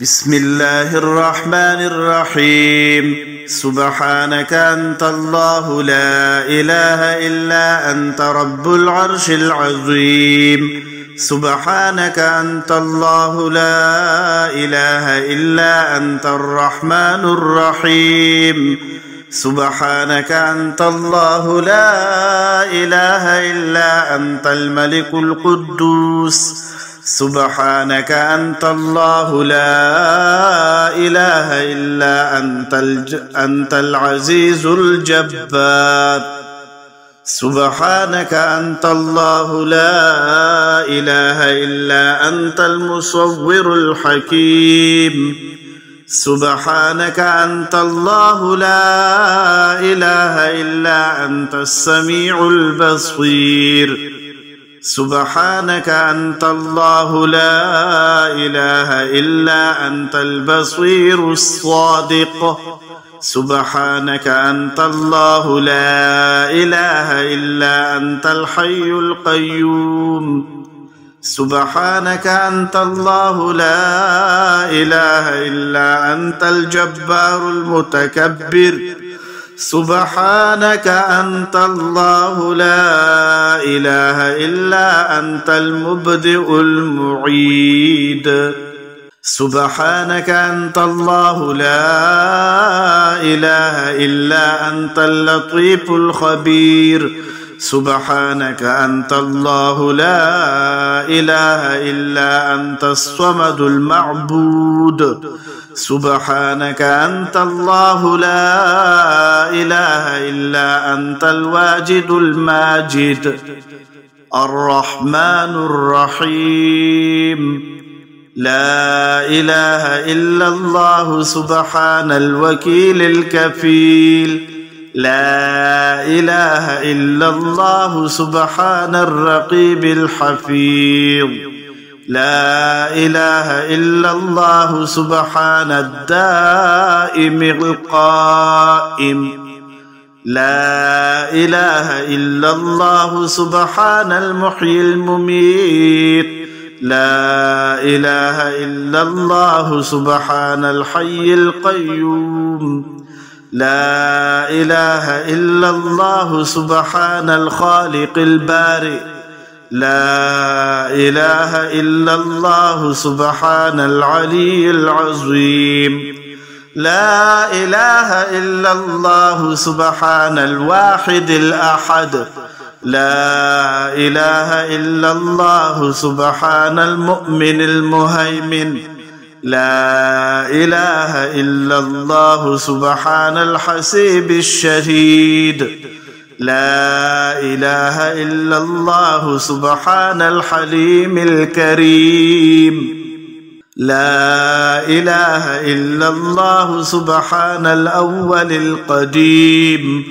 بسم الله الرحمن الرحيم. سبحانك أنت الله لا إله إلا أنت رب العرش العظيم. سبحانك أنت الله لا إله إلا أنت الرحمن الرحيم. سبحانك أنت الله لا إله إلا أنت الملك القدوس. سبحانك أنت الله لا إله إلا أنت العزيز الجبار. سبحانك أنت الله لا إله إلا أنت المصور الحكيم. سبحانك أنت الله لا إله إلا أنت السميع البصير. سبحانك أنت الله لا إله إلا أنت البصير الصادق. سبحانك أنت الله لا إله إلا أنت الحي القيوم. سبحانك أنت الله لا إله إلا أنت الجبار المتكبر. سبحانك أنت الله لا إله إلا أنت المبدئ المعيد. سبحانك أنت الله لا إله إلا أنت اللطيف الخبير. سبحانك أنت الله لا إله إلا أنت الصمد المعبود. سبحانك أنت الله لا إله إلا أنت الواجد الماجد الرحمن الرحيم. لا إله إلا الله سبحان الوكيل الكفيل. لا إله إلا الله سبحان الرقيب الحفيظ. لا إله إلا الله سبحان الدائم القائم. لا إله إلا الله سبحان المحيي المميت. لا إله إلا الله سبحان الحي القيوم. لا إله إلا الله سبحان الخالق البارئ. لا إله إلا الله سبحان العلي العظيم. لا إله إلا الله سبحان الواحد الأحد. لا إله إلا الله سبحان المؤمن المهيمن. لا إله إلا الله سبحان الحسيب الشهيد. لا إله إلا الله سبحان الحليم الكريم. لا إله إلا الله سبحان الأول القديم.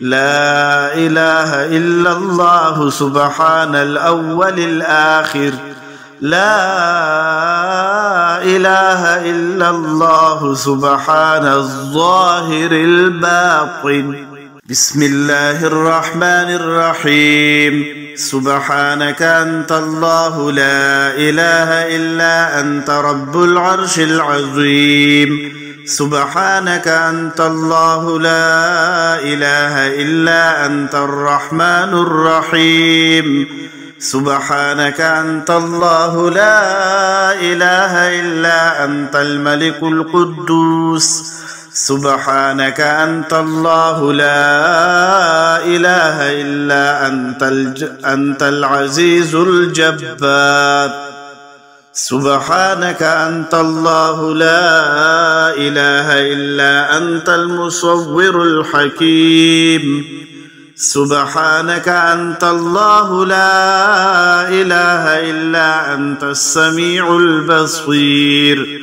لا إله إلا الله سبحان الأول الآخر. لا إله إلا الله سبحان الظاهر الباطن. بسم الله الرحمن الرحيم. سبحانك أنت الله لا إله إلا أنت رب العرش العظيم. سبحانك أنت الله لا إله إلا أنت الرحمن الرحيم. سبحانك أنت الله لا إله إلا أنت الملك القدوس. سبحانك أنت الله لا إله إلا أنت العزيز الجبار. سبحانك أنت الله لا إله إلا أنت المصور الحكيم. سبحانك أنت الله لا إله إلا أنت السميع البصير.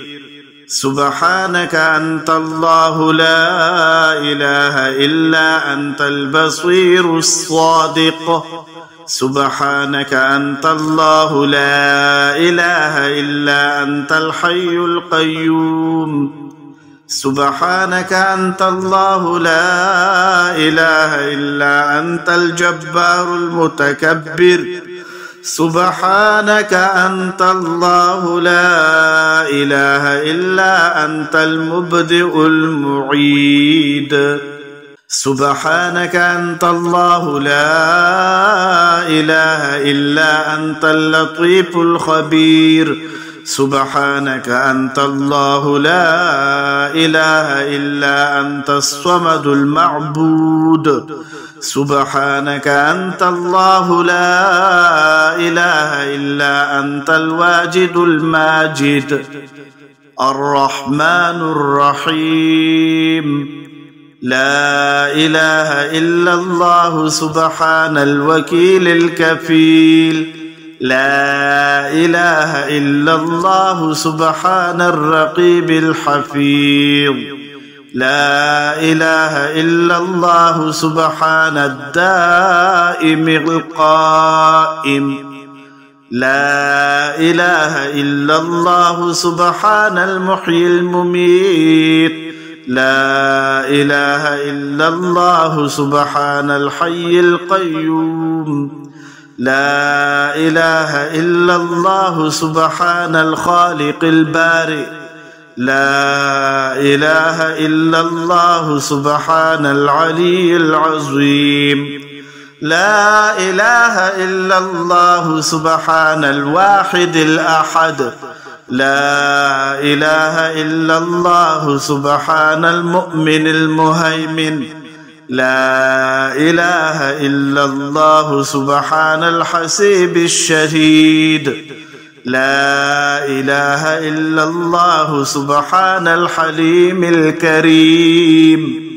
سبحانك أنت الله لا إله إلا أنت البصير الصادق. سبحانك أنت الله لا إله إلا أنت الحي القيوم. سبحانك أنت الله لا إله إلا أنت الجبار المتكبر. سبحانك أنت الله لا إله إلا أنت المبدئ المعيد سبحانك أنت الله لا إله إلا أنت اللطيف الخبير سبحانك أنت الله لا إله إلا أنت الصمد المعبود سبحانك أنت الله لا إله إلا أنت الواجد الماجد الرحمن الرحيم لا إله إلا الله سبحان الوكيل الكفيل لا إله إلا الله سبحان الرقيب الحفيظ لا إله إلا الله سبحان الدائم القائم لا إله إلا الله سبحان المحيي المميت لا إله إلا الله سبحان الحي القيوم لا إله إلا الله سبحان الخالق البارئ لا إله إلا الله سبحان العلي العظيم لا إله إلا الله سبحان الواحد الأحد لا إله إلا الله سبحان المؤمن المهيمن لا إله إلا الله سبحان الحسيب الشهيد لا إله إلا الله سبحان الحليم الكريم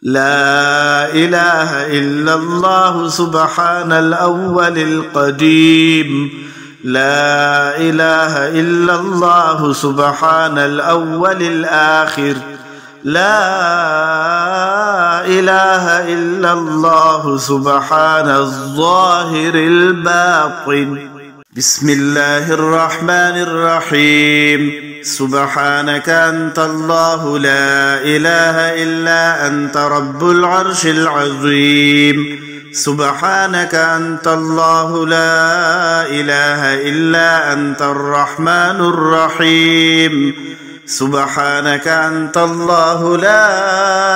لا إله إلا الله سبحان الأول القديم لا إله إلا الله سبحان الأول الآخر لا إله إلا الله سبحان الظاهر الباطن بسم الله الرحمن الرحيم سبحانك أنت الله لا إله إلا أنت رب العرش العظيم سبحانك أنت الله لا إله إلا أنت الرحمن الرحيم سبحانك أنت الله لا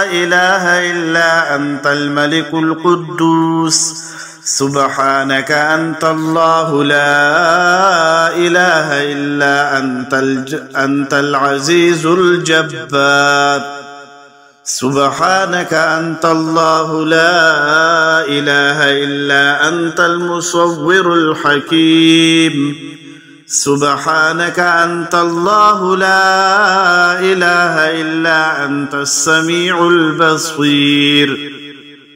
إله إلا أنت الملك القدوس سبحانك أنت الله لا إله إلا أنت العزيز الجبار سبحانك أنت الله لا إله إلا أنت المصور الحكيم سبحانك أنت الله لا إله إلا أنت السميع البصير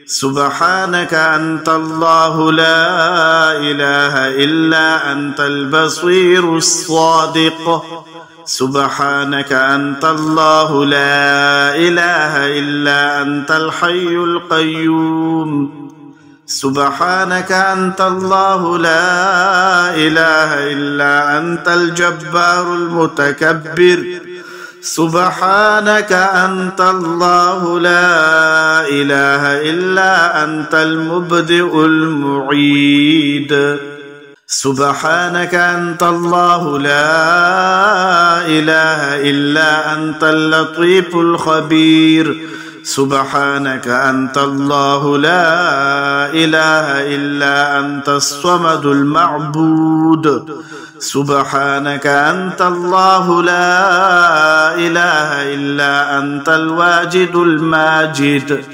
سبحانك أنت الله لا إله إلا أنت البصير الصادق سبحانك أنت الله لا إله إلا أنت الحي القيوم سبحانك أنت الله لا إله إلا أنت الجبار المتكبر سبحانك أنت الله لا إله إلا أنت المبدئ المعيد سبحانك أنت الله لا إله إلا أنت اللطيف الخبير سبحانك أنت الله لا إله إلا أنت الصمد المعبود سبحانك أنت الله لا إله إلا أنت الواجد الماجد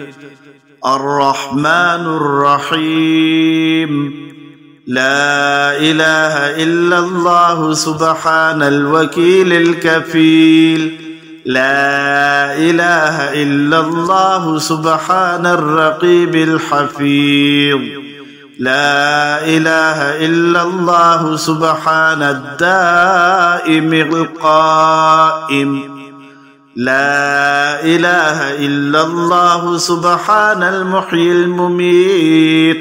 الرحمن الرحيم لا إله إلا الله سبحان الوكيل الكفيل لا إله إلا الله سبحان الرقيب الحفيظ لا إله إلا الله سبحان الدائم القائم لا إله إلا الله سبحان المحيي المميت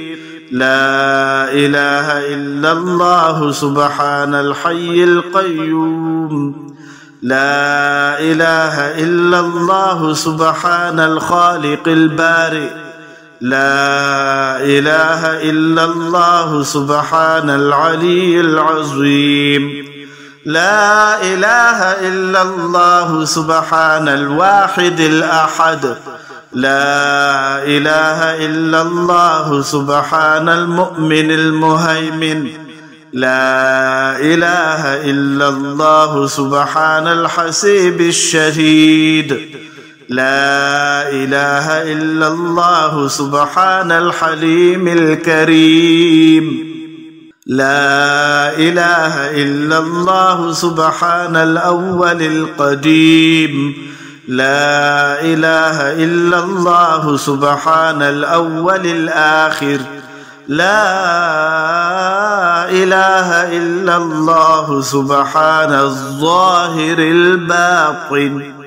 لا إله إلا الله سبحان الحي القيوم لا إله إلا الله سبحان الخالق البارئ لا إله إلا الله سبحان العلي العظيم. لا إله إلا الله سبحان الواحد الأحد. لا إله إلا الله سبحان المؤمن المهيمن. لا إله إلا الله سبحان الحسيب الشهيد. لا إله إلا الله سبحان الحليم الكريم. لا إله إلا الله سبحان الأول القديم. لا إله إلا الله سبحان الأول الآخر. لا إله إلا الله سبحان الظاهر الباطن.